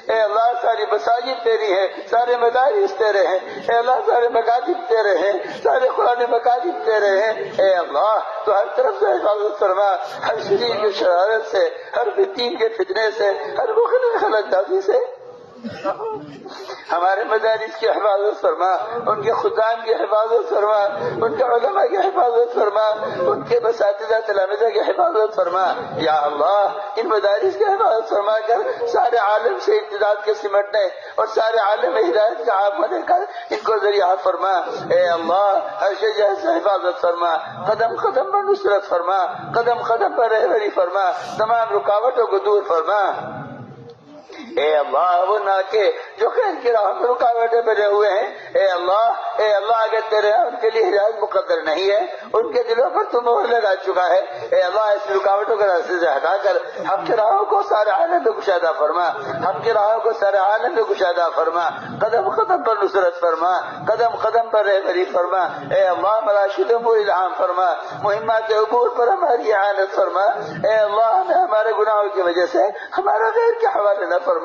اے اللہ ساری مساجد تیری ہیں، سارے مدارس تیرے ہیں، اے اللہ سارے مکاتب تیرے ہیں، سارے قرآن مکاتب تیرے ہیں، اے اللہ تو ہر طرف سے حفاظت فرما، ہر شریر کی شرارت سے، ہر فتین کے فتنے سے، ہر مختلف خلق دازی سے ہمارے مدارس کی حفاظت فرما، ان کے خدام کی حفاظت فرما، ان کے علماء کی حفاظت فرما، ان کے اساتذہ تلامذہ کی حفاظت فرما یا اللہ ان مدارس کی حفاظت فرما کر سارے عالم سے امتداد کے سمٹنے اور سارے عالم ہدایت کا عام ہونے کا ان کو ذریعہ فرما، اے اللہ ہر شجاع سے حفاظت فرما، قدم قدم پر نصرت فرما، قدم قدم پر رہبری فرما، تمام رکاوٹوں کو دور فرما۔ اے اللہ وہ ناکے جو خیر کی راہ میں رکاوٹیں بنے ہوئے ہیں، اے اللہ اگر تیرے ان کے لیے ہدایت مقدر نہیں ہے، ان کے دلوں پر تو مہر لگا چکا ہے، اے اللہ اس رکاوٹوں کے راستے سے ہٹا کر ہم کے راہوں کو سارے عالم میں گشادہ فرما، ہم کے راہوں کو سارے عالم میں گشادہ فرما، قدم قدم پر نصرت فرما، قدم قدم پر رہبری فرما، اے اللہ مراشدوں کو الہام فرما، مہمات عبور پر ہماری اعانت فرما، اے اللہ ہمیں ہمارے گناہوں کی وجہ سے ہمارا غیر کے حوالے نہ فرما۔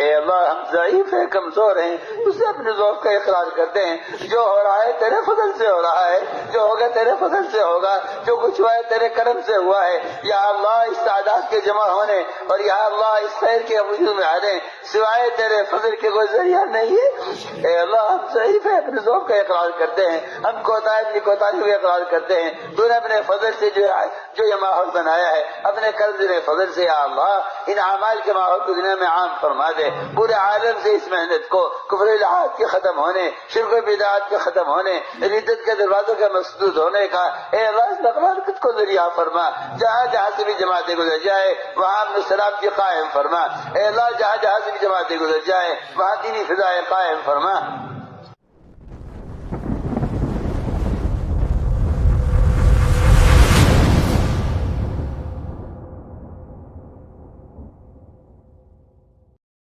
اے اللہ ہم ضعیف ہیں، کمزور ہیں، اسے اپنے ذوق کا اقرار کرتے ہیں، جو ہو رہا ہے تیرے فضل سے ہو رہا ہے، جو ہوگا تیرے فضل سے ہوگا، جو کچھ ہوا ہے تیرے کرم سے ہوا ہے، یا اللہ اس تعداد کے جمع ہونے اور یا اللہ اس خیر کے وجود میں آنے سوائے تیرے فضل کے کوئی ذریعہ نہیں ہے۔ اے اللہ ہم ضعیف ہیں، اپنے ذوق کا اقرار کرتے ہیں، ہم اپنی کوتاہی کا اقرار کرتے ہیں، تو نے اپنے فضل سے جو یہ ماحول بنایا ہے اپنے قرض فضل سے یا اللہ ان اعمال کے ماحول کو دنیا میں عام فرما دے، پورے عالم سے اس محنت کو کفر الہات کے ختم ہونے، شرک و بدعات کے ختم ہونے، ردت کے دروازوں کے مسدود ہونے کا اے اللہ اس برکت کو ذریعہ فرما، جہاں جہاں سے بھی جماعتیں گزر جائے وہاں امن و سلامتی قائم فرما، اے اللہ جہاں جہاں سے بھی جماعتیں گزر جائے وہاں دینی فضائیں قائم فرما۔